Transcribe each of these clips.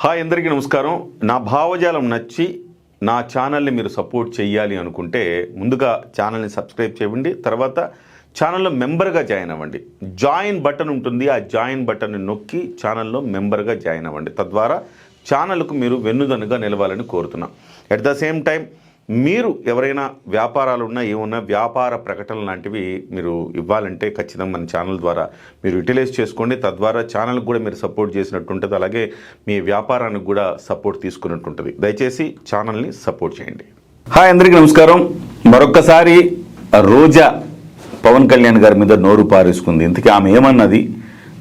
Hi అందరికీ నమస్కారం. నా భావజాలం నచ్చి నా ఛానల్ని మీరు సపోర్ట్ చేయాలి అనుకుంటే ముందుగా ఛానల్ని సబ్స్క్రైబ్ చేయండి. తర్వాత ఛానల్లో మెంబర్గా జాయిన్ అవ్వండి. జాయిన్ బటన్ ఉంటుంది, ఆ జాయిన్ బటన్ని నొక్కి ఛానల్లో మెంబర్గా జాయిన్ అవ్వండి. తద్వారా ఛానల్కు మీరు వెన్నుదన్నుగా నిలవాలని కోరుతున్నాం. ఎట్ ద సేమ్ టైం మీరు ఎవరైనా వ్యాపారాలు ఉన్నా ఏమున్నా వ్యాపార ప్రకటనలు లాంటివి మీరు ఇవ్వాలంటే ఖచ్చితంగా మన ఛానల్ ద్వారా మీరు యూటిలైజ్ చేసుకోండి. తద్వారా ఛానల్కి కూడా మీరు సపోర్ట్ చేసినట్టు ఉంటుంది, అలాగే మీ వ్యాపారానికి కూడా సపోర్ట్ తీసుకున్నట్టు ఉంటుంది. దయచేసి ఛానల్ని సపోర్ట్ చేయండి. హాయ్ అందరికీ నమస్కారం. మరొక్కసారి రోజా పవన్ కళ్యాణ్ గారి మీద నోరు పారేసుకుంది. ఇంతకీ ఆమె ఏమన్నది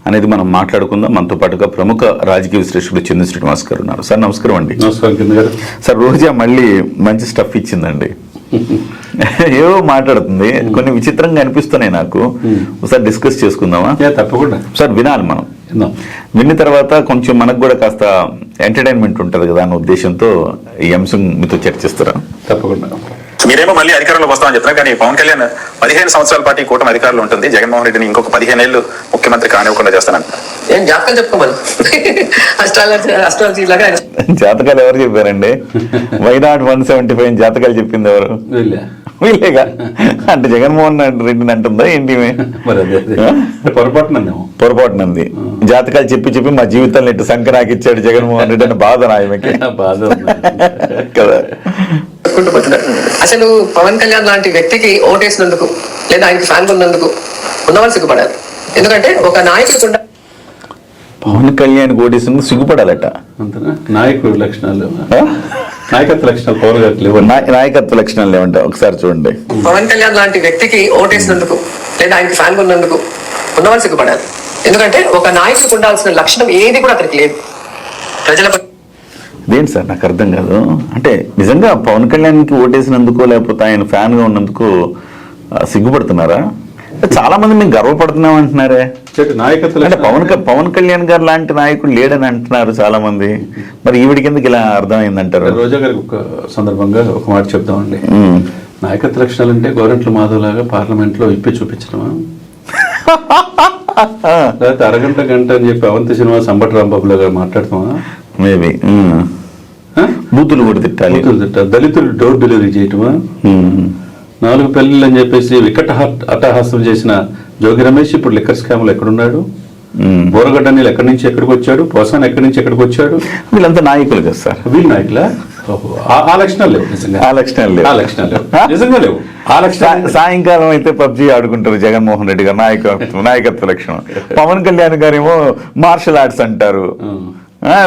అనేది మనం మాట్లాడుకుందాం. మనతో పాటుగా ప్రముఖ రాజకీయ విశ్లేషకుడు చందు శ్రీనివాస్ గారు ఉన్నారు. సార్ నమస్కారం అండి. నమస్కారం సార్. రోజా మళ్ళీ మంచి స్టఫ్ ఇచ్చిందండి. ఏవో మాట్లాడుతుంది, కొన్ని విచిత్రంగా అనిపిస్తున్నాయి నాకు. ఒకసారి డిస్కస్ చేసుకుందామా? తప్పకుండా సార్. వినాలి మనం. విన్న తర్వాత కొంచెం మనకు కూడా కాస్త ఎంటర్టైన్మెంట్ ఉంటుంది కదా అన్న ఉద్దేశంతో ఈ అంశం మీతో చర్చిస్తారా? తప్పకుండా. మీరేమో మళ్ళీ అధికారంలోకి వస్తామని చెప్తున్నారు, కానీ పవన్ కళ్యాణ్ 15 సంవత్సరాల పాటు కూటమి అధికారంలో ఉంటుంది. జగన్మోహన్ రెడ్డిని ఇంకొక 15 ఏళ్ళు ముఖ్యమంత్రి కానివ్వకుండా చేస్తానంట. జాతకాలు చెప్పుకోమని అస్ట్రాలజీ లాగా జాతకాలు ఎవరు చెప్పారండి? వై నాట్ 175 జాతకాలు చెప్పింది ఎవరు? వీళ్ళేగా. అంటే జగన్మోహన్ రెడ్డిని అంటుందా ఏంటి? పొరపాటునంది. జాతకాలు చెప్పి చెప్పి మా జీవితాన్ని ఇటు సంక్రాకి ఇచ్చాడు జగన్మోహన్ రెడ్డి అని బాధ నాయమకి కదా. అసలు పవన్ కళ్యాణ్ లాంటి వ్యక్తికి ఓటేసినందుకు లేదా ఆయనకి ఫ్యాన్ ఉన్నందుకు ఉన్నవాళ్ళు సిగ్గుపడాలి. ఎందుకంటే ఒక నాయకుడు పవన్ కళ్యాణ్ ఓటేసినందుకు సిగ్గుపడాలట. నాయకుడు లక్షణాలు, నాయకత్వ లక్షణాలు పవన్ గారికి లేవు. నాయకత్వ లక్షణాలు లేవంట. ఒకసారి చూడండి. పవన్ కళ్యాణ్ లాంటి వ్యక్తికి ఓటేసినందుకు లేదా ఆయనకి ఫ్యాన్ ఉన్నందుకు ఉన్నవాళ్ళు సిగ్గుపడాలి. ఎందుకంటే ఒక నాయకుడికి ఉండాల్సిన లక్షణం ఏది కూడా అతనికి లేదు. ప్రజల ఇదేంటి సార్ నాకు అర్థం కాదు. అంటే నిజంగా పవన్ కళ్యాణ్కి ఓటేసినందుకు లేకపోతే ఆయన ఫ్యాన్గా ఉన్నందుకు సిగ్గుపడుతున్నారా? చాలా మంది మేము గర్వపడుతున్నాం అంటున్నారే. అంటే పవన్ కళ్యాణ్ గారు లాంటి నాయకుడు లేడని అంటున్నారు చాలా మంది. మరి ఈవిడికి ఎందుకు ఇలా అర్థమైందంటారు? రోజా గారికి ఒక సందర్భంగా ఒక మాట చెప్తామండి. నాయకత్వ లక్షణాలు అంటే గోరంట్ల మాధవ్ లాగా పార్లమెంట్ లో ఇప్పి చూపించడమా, లేకపోతే అరగంట గంట అని చెప్పి అవంతి సినిమా సంబటి రాంబాబు లాగా మాట్లాడతామా? మేబీ బూతులు కూడా తిట్టాలి, దళితులు డోర్ డెలివరీ చేయటమా, 4 పెళ్లిళ్ళు అని చెప్పేసి వికట అట్టహాసం చేసిన జోగి రమేష్ ఇప్పుడు లిక్కర్ స్కామ్ లో ఎక్కడున్నాడు? బోరగడ్డ నీళ్ళు ఎక్కడి నుంచి ఎక్కడికి వచ్చాడు? పోసాన్ ఎక్కడి నుంచి ఎక్కడికి వచ్చాడు? వీళ్ళంతా నాయకులు కదా సార్. వీళ్ళు నాయకులా? ఆ లక్షణాలు లేవు నిజంగా. ఆ లక్షణాలు నిజంగా లేవు. ఆ లక్షణాలు సాయంకాలం అయితే పబ్జీ ఆడుకుంటారు జగన్మోహన్ రెడ్డి గారు. నాయకత్వ లక్షణం. పవన్ కళ్యాణ్ గారేమో మార్షల్ ఆర్ట్స్ అంటారు,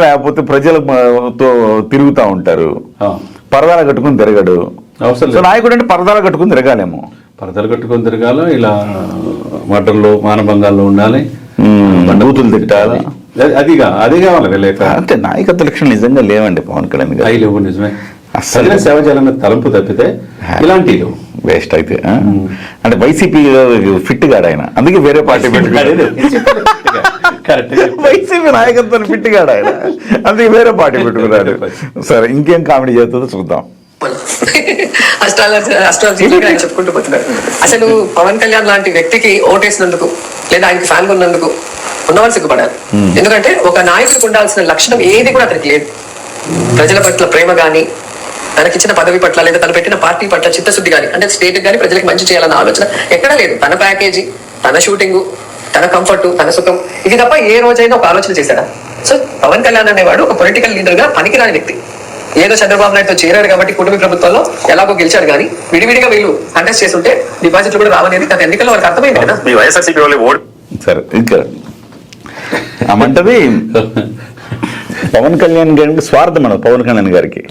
లేకపోతే ప్రజలతో తిరుగుతూ ఉంటారు. పరదాలు కట్టుకుని తిరగడు. నాయకుడు అంటే పరదాలు కట్టుకుని తిరగాలేమో. పరదాలు కట్టుకుని తిరగాలి, ఇలా మటర్లు మానభంగాల్లో ఉండాలి, బూతులు తిట్టాలి. అది కావాలి వెళ్ళాక. అంటే నాయకత్వ లక్షణం నిజంగా లేవండి పవన్ కళ్యాణ్ గారు. అవి లేవు నిజమే. అసలు సేవ చేయాలన్న తలంపు తప్పితే ఇలాంటి వేస్ట్ అయితే. అంటే వైసీపీ ఫిట్ గాడు ఆయన, అందుకే వేరే పార్టీ పెట్టుకున్నాడు. వైసీపీ నాయకత్వాన్ని ఫిట్ గాడు ఆయన, అందుకే వేరే పార్టీ పెట్టుకున్నాడు. సరే, ఇంకేం కామెడీ చేస్తుందో చూద్దాం. అస్ట్రాలజీ చెప్పుకుంటూ పోతున్నారు. అసలు పవన్ కళ్యాణ్ లాంటి వ్యక్తికి ఓటేసినందుకు లేదా ఆయనకి ఫ్యాన్ ఉన్నందుకు ఉన్నవాళ్ళు సిగ్గుపడాలి. ఎందుకంటే ఒక నాయకుడికి ఉండాల్సిన లక్షణం ఏది కూడా అతనికి లేదు. ప్రజల పట్ల ప్రేమ గానీ, తనకిచ్చిన పదవి పట్ల లేదా తను పెట్టిన పార్టీ పట్ల చిత్తశుద్ధి కానీ, అంటే స్టేట్ కానీ ప్రజలకు మంచి చేయాలన్న ఆలోచన ఎక్కడా లేదు. తన ప్యాకేజీ, తన షూటింగ్, తన కంఫర్ట్, తన సుఖం, ఇది తప్ప ఏ రోజైనా ఒక ఆలోచన చేశాడా? సో పవన్ కళ్యాణ్ అనేవాడు ఒక పొలిటికల్ లీడర్ గా పనికిరాని వ్యక్తి. ఏదో చంద్రబాబు నాయుడుతో చేరాడు కాబట్టి కుటుంబ ప్రభుత్వంలో ఎలాగో గెలిచాడు, కానీ విడివిడిగా వీళ్ళు కంటెస్ట్ చేస్తుంటే డిపాజిట్లు కూడా రావనేది గత ఎన్నికల్లో వాళ్ళకి అర్థమైంది కదా. మీ వైఎస్ఆర్సీపీ వాళ్ళు ఓడి సరే ఇంకా అమంటది పవన్ కళ్యాణ్ గారికి స్వార్థం అన్నది. పవన్ కళ్యాణ్ గారికి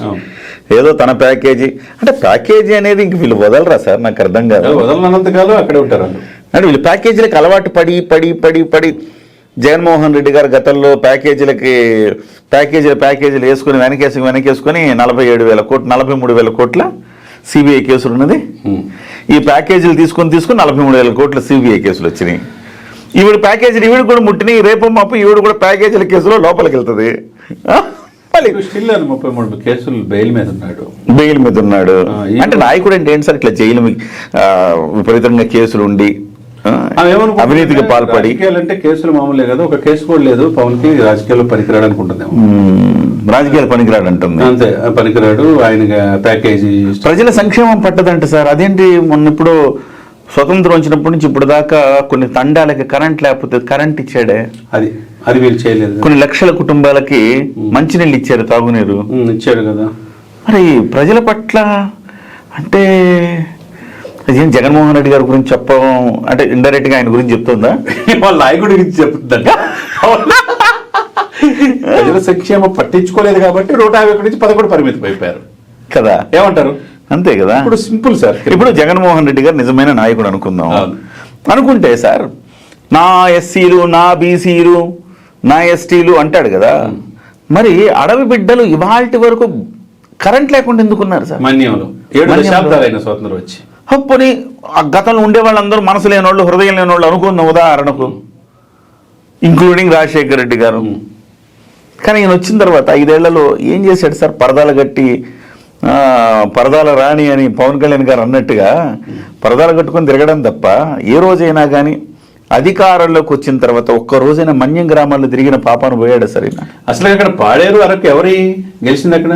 ఏదో తన ప్యాకేజీ, అంటే ప్యాకేజీ అనేది ఇంక వీళ్ళు వదలరా సార్? నాకు అర్థం కాదు. వదలనంతకాలం అక్కడే ఉంటారు అంటే వీళ్ళు ప్యాకేజీలకు అలవాటు పడి పడి పడి పడి జగన్మోహన్ రెడ్డి గారు గతంలో ప్యాకేజీలు వేసుకుని వెనకేసుకుని 47,000 కోట్లు 43,000 కోట్ల సిబిఐ కేసులు ఉన్నది. ఈ ప్యాకేజీలు తీసుకుని 43,000 కోట్ల సిబిఐ కేసులు వచ్చినాయి. ఈవిడ ప్యాకేజీలు ఈవిడ కూడా ముట్టినాయి. రేపు మాపు ఈవిడ కూడా ప్యాకేజీల కేసులో లోపలికి వెళ్తుంది. 33 కేసులు బెయిల్ మీద ఉన్నాడు. అంటే నాయకుడు అంటే ఏంటి సార్? ఇట్లా జైలు విపరీతంగా కేసులు ఉండి ఆమె ఏమనుకుంటుంది? అవినీతికి పాల్పడి రాజకీయాలంటే కేసులు మామూలే కదా, ఒక కేసు కూడా లేదు పవన్ కి, రాజకీయాల్లో పనికిరాడు అనుకుంటుందేమో. రాజకీయాలు పనికిరాడు అంటుంది. అంతే, పనికిరాడు, ఆయన ప్యాకేజీ. ప్రజల సంక్షేమం పట్టదంట సార్. అదేంటి, మొన్న ఇప్పుడు స్వతంత్రం వచ్చినప్పటి నుంచి ఇప్పుడు దాకా కొన్ని తండాలకి కరెంట్ లేకపోతే కరెంట్ ఇచ్చాడే, అది వీళ్ళు చేయలేదు. కొన్ని లక్షల కుటుంబాలకి మంచినీళ్ళు ఇచ్చారు, తాగునీరు ఇచ్చాడు కదా. మరి ప్రజల పట్ల అంటే అదేం జగన్మోహన్ రెడ్డి గారి గురించి చెప్పడం అంటే ఇండైరెక్ట్ గా ఆయన గురించి చెప్తుందా, వాళ్ళ నాయకుడి గురించి చెప్తుందంట. ప్రజల సంక్షేమం పట్టించుకోలేదు కాబట్టి 151 నుంచి 11 పరిమితం అయిపోయారు కదా, ఏమంటారు? అంతే కదా. ఇప్పుడు సింపుల్ సార్. ఇప్పుడు జగన్మోహన్ రెడ్డి గారు నిజమైన నాయకుడు అనుకుందాం. అనుకుంటే సార్ నా ఎస్సీలు, నా బీసీలు, నా ఎస్టీలు అంటాడు కదా, మరి అడవి బిడ్డలు ఇవాల్టి వరకు కరెంట్ లేకుండా ఎందుకున్నారు సార్? మన్యంలో 7 దశాబ్దాలైన స్వతంత్రం వచ్చి. అప్పుని ఆ గతంలో ఉండే వాళ్ళందరూ మనసు లేని వాళ్ళు, హృదయం లేని వాళ్ళు అనుకుందాం ఉదాహరణకు, ఇంక్లూడింగ్ రాజశేఖర రెడ్డి గారు. కానీ ఈయన వచ్చిన తర్వాత 5 ఏళ్లలో ఏం చేశాడు సార్? పరదాలు కట్టి పరదాల రాణి అని పవన్ కళ్యాణ్ గారు అన్నట్టుగా పరదాలు కట్టుకొని తిరగడం తప్ప ఏ రోజైనా కానీ అధికారంలోకి వచ్చిన తర్వాత ఒక్క రోజైనా మన్యం గ్రామాల్లో తిరిగిన పాపాను పోయాడు సార్ ఈయన. అసలు అక్కడ పాడేరు అరకు ఎవరి గెలిచింది? అక్కడ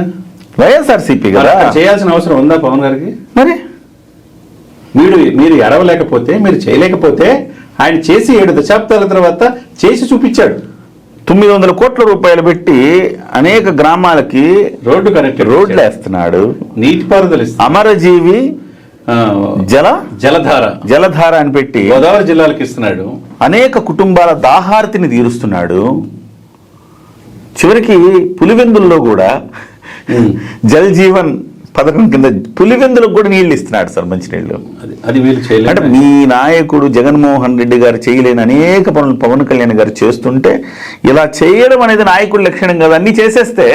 వైఎస్ఆర్సీపీ కదా. చేయాల్సిన అవసరం ఉందా పవన్ గారికి? మరి మీరు ఎడవలేకపోతే, మీరు చేయలేకపోతే, ఆయన చేసి 7 దశాబ్దాల తర్వాత చేసి చూపించాడు. 900 కోట్ల రూపాయలు పెట్టి అనేక గ్రామాలకి రోడ్లు వేస్తున్నాడు, నీటిపారుదల, అమరజీవి జలధార అని పెట్టి గోదావరి జిల్లాలకు ఇస్తున్నాడు, అనేక కుటుంబాల దాహార్తిని తీరుస్తున్నాడు. చివరికి పులివెందుల్లో కూడా జల్ జీవన్ పథకం కింద పులివెందులకు కూడా నీళ్లు ఇస్తున్నాడు సార్, మంచినీళ్ళు. అది వీళ్ళు చేయలేదు. అంటే మీ నాయకుడు జగన్మోహన్ రెడ్డి గారు చేయలేని అనేక పనులు పవన్ కళ్యాణ్ గారు చేస్తుంటే ఇలా చేయడం అనేది నాయకుడి లక్షణం కదా. అన్ని చేసేస్తే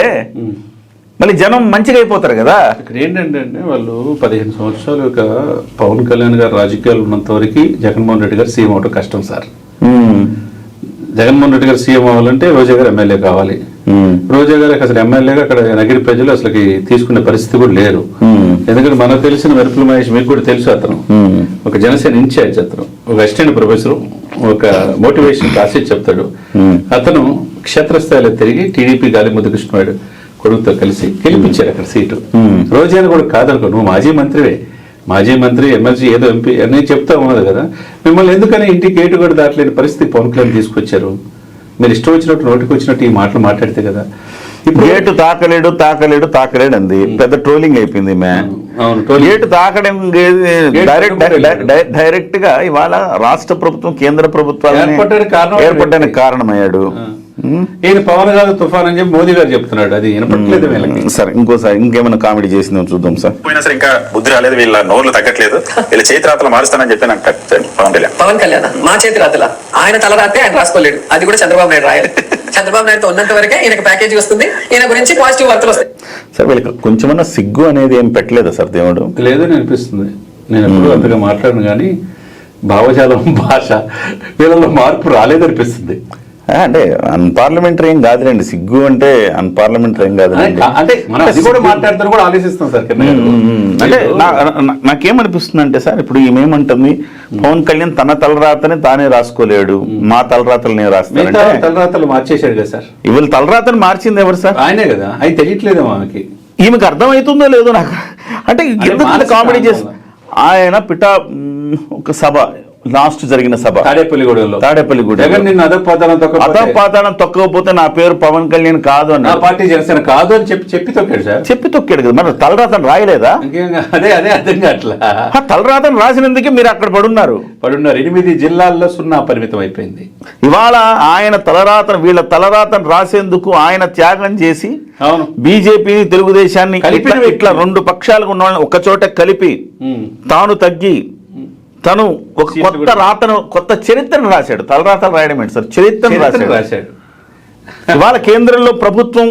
మళ్ళీ జనం మంచిగా అయిపోతారు కదా. ఇక్కడ ఏంటంటే వాళ్ళు 15 సంవత్సరాలు పవన్ కళ్యాణ్ గారు రాజకీయాలు ఉన్నంత వరకు జగన్మోహన్ రెడ్డి గారు సీఎం అవడం కష్టం సార్. జగన్మోహన్ రెడ్డి గారు సీఎం అవ్వాలంటే రోజా గారు ఎమ్మెల్యే కావాలి. రోజా గారికి అసలు ఎమ్మెల్యేగా అక్కడ నగిరి ప్రజలు అసలు తీసుకునే పరిస్థితి కూడా లేరు. ఎందుకంటే మనకు తెలిసిన వెరుపుల మహేష్ మీకు కూడా తెలుసు, అతను ఒక జనసేన ఇన్ఛార్జ్, అతను ఒక అసిస్టెంట్ ప్రొఫెసర్, ఒక మోటివేషన్ క్లాసెస్ చెప్తాడు. అతను క్షేత్రస్థాయిలో తిరిగి టీడీపీ గాలిముద్ద కృష్ణవాడు కొడుకుతో కలిసి గెలిపించారు అక్కడ సీటు. రోజాను కూడా కాదనుకో, నువ్వు మాజీ మంత్రి ఎమ్మెల్సీ ఏదో ఎంపీ అన్నీ చెప్తా ఉన్నది కదా, మిమ్మల్ని ఎందుకని ఇంటి గేటు కూడా దాటలేని పరిస్థితి పవన్ కళ్యాణ్ తీసుకొచ్చారు. మీరు ఇష్టం వచ్చినట్టు నోటికి వచ్చినట్టు ఈ మాటలు మాట్లాడితే కదా. ఇప్పుడు గేటు తాకలేడు అంది, పెద్ద ట్రోలింగ్ అయిపోయింది. గేటు తాకడం డైరెక్ట్ గా ఇవాళ రాష్ట్ర ప్రభుత్వం, కేంద్ర ప్రభుత్వాలు ఏర్పడడానికి కారణమయ్యాడు. ఈయన పవన్ కాదు తుఫాన్ అని చెప్పి మోదీ గారు చెప్తున్నాడు. అది వినపట్లేదు వీళ్ళకి. సార్ ఇంకోసారి ఇంకేమైనా కామెడీ చేసిందో చూద్దాం సార్. పోయినా సరే ఇంకా బుద్ధి రాలేదు, వీళ్ళ నోర్లు తగ్గట్లేదు, వీళ్ళ చేతి రాతలు మారుస్తానని చెప్పి నాకు పవన్ కళ్యాణ్ మా చేతి రాతల ఆయన తల రాతే ఆయన రాసుకోలేడు, అది కూడా చంద్రబాబు నాయుడు రాయాలి. చంద్రబాబు నాయుడుతో ఉన్నంత వరకే ఈయనకు ప్యాకేజీ వస్తుంది, ఈయన గురించి పాజిటివ్ వార్తలు వస్తాయి. సార్ వీళ్ళకి కొంచెమన్నా సిగ్గు అనేది ఏం పెట్టలేదా సార్ దేవుడు? లేదని అనిపిస్తుంది. నేను ఎప్పుడు అంతగా మాట్లాడను కానీ భావజాలం, భాష వీళ్ళలో మార్పు రాలేదనిపిస్తుంది. అంటే అన్పార్లమెంటరీ ఏం కాదులేండి, సిగ్గు అంటే అన్పార్లమెంటరీ ఏం కాదులేండి. అంటే అది కూడా మాట్లాడతారు కూడా ఆలోచిస్తాం సార్. అంటే నాకేమనిపిస్తుంది అంటే సార్, ఇప్పుడు ఏమేమంటుంది, పవన్ కళ్యాణ్ తన తలరాతని తానే రాసుకోలేడు, మా తలరాతలు నేను రాస్తాను. తలరాతలు మార్చేశాడు కదా సార్. ఇవాళ తలరాతని మార్చింది ఎవరు సార్? ఆయనే కదా. ఆయన తెలియట్లేదేమో ఆమెకి. ఈమెకు అర్థమవుతుందో లేదో నాకు. అంటే ఎందుకు కామెడీ చేసి ఆయన ఒక సభ, లాస్ట్ జరిగిన సభ తాడేపల్లిగూడెం, అధపాతాళం తొక్కకపోతే నా పేరు పవన్ కళ్యాణ్ కాదు అని, నా పార్టీ జనసేన కాదు అని చెప్పి తొక్కాడు సార్. చెప్పి తొక్కాడు కదా. మరి తలరాతను రాయలేదా? అదే అర్థం కావట్లా. తలరాతను రాసినందుకే మీరు అక్కడ పడున్నారు. 8 జిల్లాల్లో 0 పరిమితం అయిపోయింది. ఇవాళ ఆయన తలరాతను, వీళ్ళ తలరాతను రాసేందుకు ఆయన త్యాగం చేసి బీజేపీ తెలుగుదేశాన్ని ఇట్లా 2 పక్షాలకు ఉన్న వాళ్ళని ఒక చోట కలిపి తాను తగ్గి తను ఒక కొత్త రాతను, కొత్త చరిత్రను రాశాడు. తలరాతలు రాయడం ఏంటి సార్, చరిత్రను రాశాడు. ఇవాళ కేంద్రంలో ప్రభుత్వం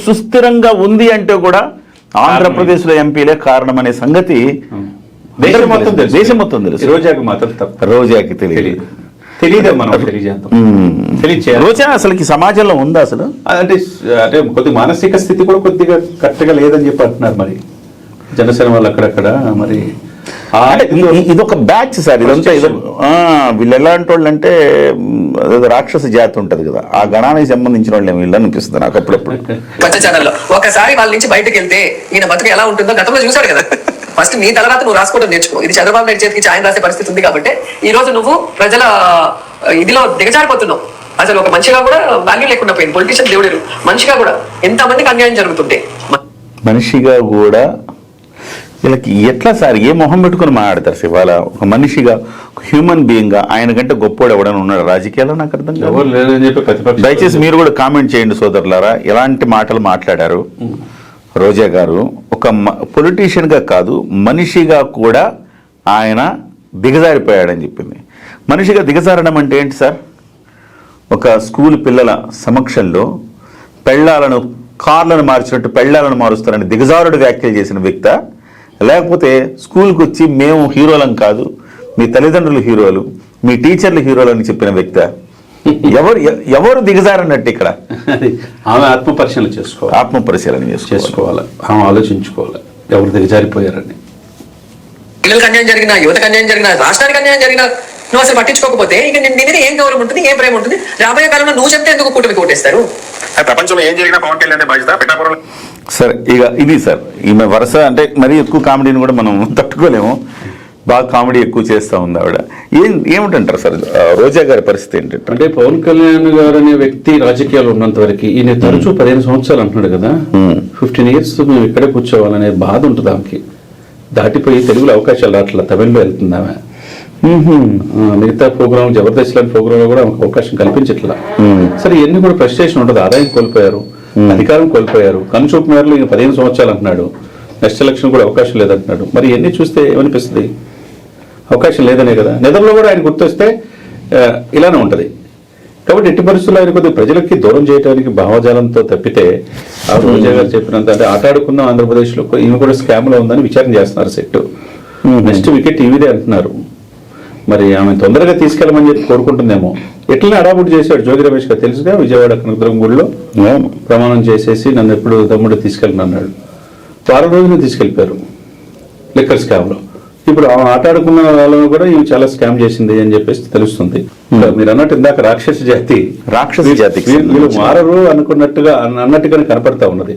సుస్థిరంగా ఉంది అంటే కూడా ఆంధ్రప్రదేశ్ లో ఎంపీలే కారణం అనే సంగతి దేశం మొత్తం తెలుసు. రోజాకి మాత్రం రోజాకి తెలియదు. రోజా అసలు సమాజంలో ఉందా అసలు? అంటే కొద్ది మానసిక స్థితి కూడా కొద్దిగా కరెక్ట్గా లేదని చెప్పి అంటున్నారు. మరి జనసేన వాళ్ళు అక్కడక్కడ మరి అంటే ఇది ఒక బ్యాచ్ సార్, ఇదంతా వీళ్ళు ఎలాంటి వాళ్ళు అంటే రాక్షస జాతి ఉంటది కదా, ఆ గణానికి సంబంధించిన వాళ్ళు వీళ్ళు అనిపిస్తుంది నాకు అప్పుడప్పుడు. పచ్చ ఛానల్లో ఒకసారి వాళ్ళ నుంచి బయటకు వెళ్తే ఈయన బతుకు ఎలా ఉంటుందో గతంలో చూశాడు కదా. ఫస్ట్ నీ తర్వాత నువ్వు రాసుకోవడం నేర్చుకో. ఇది చంద్రబాబు నాయుడు చేతికి ఆయన రాసే పరిస్థితి ఉంది కాబట్టి ఈ రోజు నువ్వు ప్రజల ఇదిలో దిగజారిపోతున్నావు. అసలు ఒక మనిషిగా కూడా వాల్యూ లేకుండా పోయింది. పొలిటీషియన్ దేవుడు మనిషిగా కూడా ఎంతమందికి అన్యాయం జరుగుతుంటే, మనిషిగా కూడా వీళ్ళకి ఎట్లా సార్ ఏ మొహం పెట్టుకుని మాట్లాడతారు సార్? ఇవాళ ఒక మనిషిగా, ఒక హ్యూమన్ బీయింగ్ గా ఆయన కంటే గొప్పోడు ఎవడని ఉన్నాడు రాజకీయాల్లో? నాకు అర్థం కాదు. దయచేసి మీరు కూడా కామెంట్ చేయండి సోదరులారా, ఎలాంటి మాటలు మాట్లాడారు రోజా గారు. ఒక పొలిటీషియన్ గా కాదు, మనిషిగా కూడా ఆయన దిగజారిపోయాడని చెప్పింది. మనిషిగా దిగజారడం అంటే ఏంటి సార్? ఒక స్కూల్ పిల్లల సమక్షంలో పెళ్ళాలను కార్లను మార్చినట్టు పెళ్ళాలను మారుస్తారని దిగజారుడు వ్యాఖ్యలు చేసిన వ్యక్తి, లేకపోతే స్కూల్కి వచ్చి మేము హీరోలం కాదు, మీ తల్లిదండ్రులు హీరోలు, మీ టీచర్లు హీరోలు అని చెప్పిన వ్యక్తి? ఎవరు దిగజారన్నట్టు ఇక్కడ? ఆమె ఆత్మపరిశీలన చేసుకోవాలి, చేసుకోవాలి, ఆమె ఆలోచించుకోవాలి ఎవరు దిగజారిపోయారని. పిల్లలకు అన్యాయం జరిగినా, యువతకు అన్యాయం జరిగినా, రాష్ట్రానికి అన్యాయం జరిగినా నువ్వు అసలు పట్టించుకోకపోతే ఇక నీ మీద ఏం గౌరవం ఉంటుంది, ఏం ప్రేమ ఉంటుంది? రాబోయే కాలంలో నువ్వు చెప్తే ఎందుకు కూటమి కోటేస్తారు? ప్రపంచంలో ఏం జరిగినా పవన్ కళ్యాణ్ బాధ్యత పిఠాపురం. సార్ ఇక ఇది సార్ ఈమె వరుస అంటే మరీ ఎక్కువ కామెడీని కూడా మనం తట్టుకోలేము, బాగా కామెడీ ఎక్కువ చేస్తూ ఉంది ఆవిడ. ఏమిటంటారు సార్ రోజా గారి పరిస్థితి ఏంటంటే? అంటే పవన్ కళ్యాణ్ గారు అనే వ్యక్తి రాజకీయాలు ఉన్నంత వరకు ఈయన తరచూ 15 సంవత్సరాలు అంటున్నాడు కదా, 15 years మేము ఇక్కడే కూర్చోవాలనే బాధ ఉంటుంది ఆమెకి. దాటిపోయి తెలుగులో అవకాశాలు రావట్లా, తమిళ్లో వెళ్తుంది ఆమె. మిగతా ప్రోగ్రామ్ జబర్దస్త్ లాంటి ప్రోగ్రామ్ లో కూడా అవకాశం కల్పించట్లా. సరే ఇవన్నీ కూడా ఫ్రస్ట్రేషన్ ఉంటుంది, ఆదాయం కోల్పోయారు, అధికారం కోల్పోయారు, కనుచూపు మేరలు ఈయన 15 సంవత్సరాలు అంటున్నాడు, నెక్స్ట్ ఎలక్షన్ కూడా అవకాశం లేదంటున్నాడు. మరి ఇవన్నీ చూస్తే ఏమనిపిస్తుంది? అవకాశం లేదనే కదా. నిధంలో కూడా ఆయన గుర్తొస్తే ఇలానే ఉంటుంది. కాబట్టి ఎట్టి పరిస్థితుల్లో ఆయన కొద్దిగా ప్రజలకి దూరం చేయడానికి భావజాలంతో తప్పితే ఆ రోజా గారు చెప్పినంత అంటే ఆటాడుకుందాం ఆంధ్రప్రదేశ్లో ఈమె కూడా స్కామ్లో ఉందని విచారణ చేస్తున్నారు సెట్. నెక్స్ట్ వికెట్ ఈవిడే అంటున్నారు. మరి ఆమె తొందరగా తీసుకెళ్ళమని చెప్పి కోరుకుంటుందేమో. ఎట్లనే అడాబుడ్ చేశాడు జోగి రమేష్ గారు తెలుసుగా, విజయవాడ కనకదుర్గం గుడిలో ప్రమాణం చేసేసి నన్ను ఎప్పుడు తమ్ముడు తీసుకెళ్ళను అన్నాడు. 6 రోజులు తీసుకెళ్ళిపోయారు లిక్కర్ స్కామ్ లో. ఇప్పుడు ఆటాడుకున్న వాళ్ళని కూడా ఇవి చాలా స్కామ్ చేసింది అని చెప్పేసి తెలుస్తుంది. మీరు అన్నట్టు ఇందాక రాక్షస జాతి వీళ్ళు మారరు అన్నట్టుగానే కనపడతా ఉన్నది.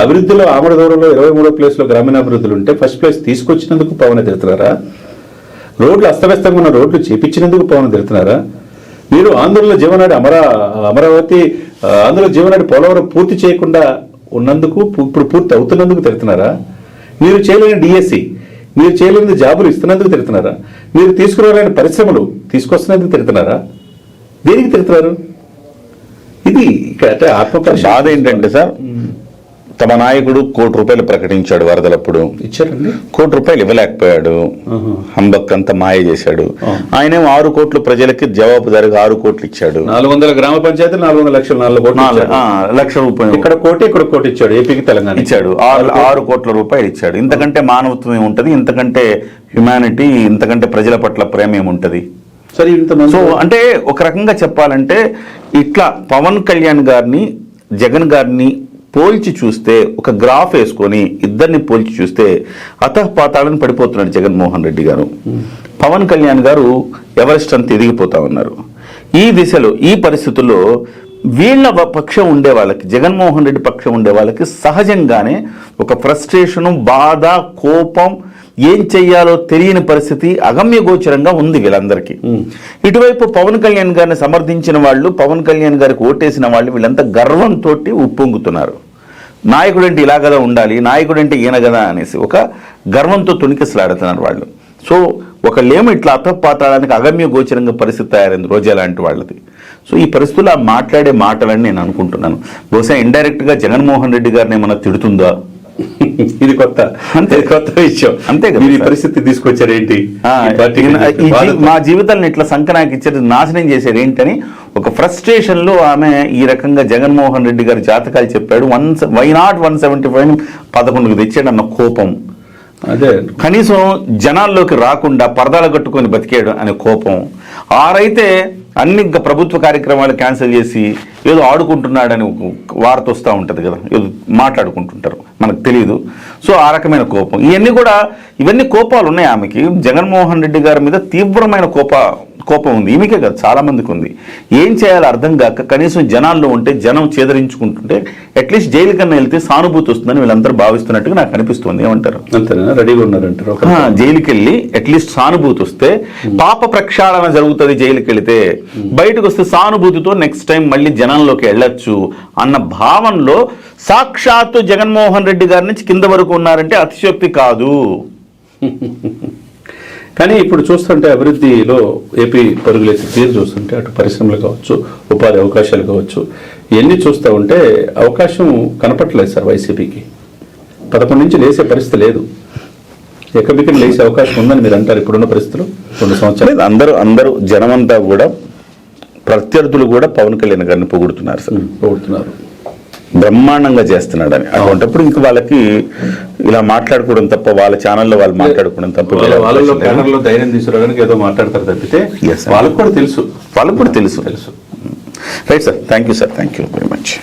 అభివృద్ధిలో ఆమడ దూరంలో 23వ ప్లేస్ లో గ్రామీణాభివృద్ధులు ఉంటే ఫస్ట్ ప్లేస్ తీసుకొచ్చినందుకు పవన్ తిరుగుతున్నారా? రోడ్లు అస్తవ్యస్తంగా ఉన్న రోడ్లు చేపించినందుకు పవన్ తిరుగుతున్నారా? మీరు ఆంధ్రలో జీవనాడి అమరావతి ఆంధ్రలో జీవనాడి పోలవరం పూర్తి చేయకుండా ఉన్నందుకు ఇప్పుడు పూర్తి అవుతున్నందుకు తిరుగుతున్నారా? మీరు చేయలేని డిఎస్సి, మీరు చేయలేని జాబులు ఇస్తున్నందుకు తిరుగుతున్నారా? మీరు తీసుకురాలేని పరిశ్రమలు తీసుకొస్తున్నందుకు తిరుగుతున్నారా? దేనికి తిరుగుతున్నారు? ఇది ఇక్కడ ఆత్మపరిశీలన. బాధ ఏంటంటే సార్, తమ నాయకుడు ₹1,00,00,000 ప్రకటించాడు వరదలప్పుడు, ఇచ్చారండి. ₹1,00,00,000 ఇవ్వలేకపోయాడు, హంబక్ అంతా మాయ చేశాడు. ఆయనేమో 6 కోట్ల ప్రజలకి జవాబుదారిగా 6 కోట్లు ఇచ్చాడు. 400 గ్రామ పంచాయతీలు 400 లక్షలు, 4 కోట్లు, ₹1,00,000 ఇక్కడ కోటి ఇచ్చాడు. ఏపీకి తెలంగాణ ఇచ్చాడు. 6 కోట్ల రూపాయలు ఇచ్చాడు. ఇంతకంటే మానవత్వం ఏముంటది? ఇంతకంటే హ్యుమానిటీ, ఇంతకంటే ప్రజల పట్ల ప్రేమ ఏముంటది? సరే సో అంటే ఒక రకంగా చెప్పాలంటే ఇట్లా పవన్ కళ్యాణ్ గారిని జగన్ గారిని పోల్చి చూస్తే, ఒక గ్రాఫ్ వేసుకొని ఇద్దరిని పోల్చి చూస్తే అతపాతాళని పడిపోతున్నాడు జగన్మోహన్ రెడ్డి గారు. పవన్ కళ్యాణ్ గారు ఎవరెస్ట్ అంత ఎదిగిపోతా ఉన్నారు. ఈ దిశలో ఈ పరిస్థితుల్లో వీళ్ళ పక్షం ఉండే వాళ్ళకి, జగన్మోహన్ రెడ్డి పక్షం ఉండే వాళ్ళకి సహజంగానే ఒక ఫ్రస్ట్రేషను, బాధ, కోపం, ఏం చెయ్యాలో తెలియని పరిస్థితి అగమ్య గోచరంగా ఉంది వీళ్ళందరికీ. ఇటువైపు పవన్ కళ్యాణ్ గారిని సమర్థించిన వాళ్ళు, పవన్ కళ్యాణ్ గారికి ఓటేసిన వాళ్ళు వీళ్ళంతా గర్వంతో ఉప్పొంగుతున్నారు. నాయకుడంటే ఇలా కదా ఉండాలి, నాయకుడంటే ఈయన కదా అనేసి ఒక గర్వంతో తుణికిసలాడుతున్నారు వాళ్ళు. సో ఒకళ్ళేమో ఇట్లా అతపాతాడానికి అగమ్య గోచరంగా పరిస్థితి తయారైంది రోజా లాంటి వాళ్ళది. సో ఈ పరిస్థితుల్లో ఆ మాట్లాడే మాటలని నేను అనుకుంటున్నాను. బహుశా ఇండైరెక్ట్గా జగన్మోహన్ రెడ్డి గారిని ఏమన్నా తిడుతుందా? ఇది కొత్త విషయం. అంతే కదా ఈ పరిస్థితి తీసుకొచ్చారు ఏంటి, మా జీవితాలను ఇట్లా సంకనాకి ఇచ్చారు, నాశనం చేశారు ఏంటని ఒక ఫ్రస్ట్రేషన్ లో ఆమె ఈ రకంగా జగన్మోహన్ రెడ్డి గారి జాతకాలు చెప్పాడు. వై నాట్ 175 11కు తెచ్చాడు అన్న కోపం, అదే కనీసం జనాల్లోకి రాకుండా పరదాలు కట్టుకొని బతికాడు అనే కోపం. ఆరైతే అన్ని ప్రభుత్వ కార్యక్రమాలు క్యాన్సిల్ చేసి ఏదో ఆడుకుంటున్నాడని వార్త వస్తూ ఉంటుంది కదా, ఏదో మాట్లాడుకుంటుంటారు. మన మనకు తెలియదు. సో ఆ రకమైన కోపం, ఇవన్నీ కోపాలు ఉన్నాయి ఆమెకి. జగన్మోహన్ రెడ్డి గారి మీద తీవ్రమైన కోపం ఉంది. ఈమెకే కాదు, చాలా మందికి ఉంది. ఏం చేయాలో అర్థం కాక కనీసం జనాల్లో ఉంటే, జనం చేదరించుకుంటుంటే అట్లీస్ట్ జైలు కన్నా వెళ్తే సానుభూతి వస్తుందని వీళ్ళందరూ భావిస్తున్నట్టుగా నాకు అనిపిస్తుంది. ఏమంటారు? అంతేనా? రెడీగా ఉన్నారంటారు. జైలుకి వెళ్ళి అట్లీస్ట్ సానుభూతి వస్తే పాప ప్రక్షాళన జరుగుతుంది. జైలుకి వెళితే బయటకు వస్తే సానుభూతితో నెక్స్ట్ టైం మళ్ళీ జనంలోకి వెళ్ళొచ్చు అన్న భావనలో సాక్షాత్తు జగన్మోహన్ రెడ్డి గారి నుంచి కింద వరకు ఉన్నారంటే అతిశయోక్తి కాదు. కానీ ఇప్పుడు చూస్తుంటే అభివృద్ధిలో ఏపీ పరుగులేసే తీరు చూస్తుంటే అటు పరిశ్రమలు కావచ్చు, ఉపాధి అవకాశాలు కావచ్చు, ఇవన్నీ చూస్తూ ఉంటే అవకాశం కనపట్లేదు సార్ వైసీపీకి. 11 నుంచి లేసే పరిస్థితి లేదు. ఎక్కడికి లేసే అవకాశం ఉందని మీరు అంటారు ఇప్పుడున్న పరిస్థితులు? 2 సంవత్సరాలు అందరూ జనమంతా కూడా, ప్రత్యర్థులు కూడా పవన్ కళ్యాణ్ గారిని పొగుడుతున్నారు సార్. పొగుడుతున్నారు, బ్రహ్మాండంగా చేస్తున్నాడని. అటువంటిప్పుడు ఇంక వాళ్ళకి ఇలా మాట్లాడుకోవడం తప్ప, వాళ్ళ ఛానల్లో వాళ్ళు మాట్లాడుకోవడం తప్ప, వాళ్ళలో ప్యానల్లో ధైర్యం తీసుకురావడానికి ఏదో మాట్లాడతారు తప్పితే వాళ్ళకు కూడా తెలుసు. Right sir, thank you sir, thank you very much.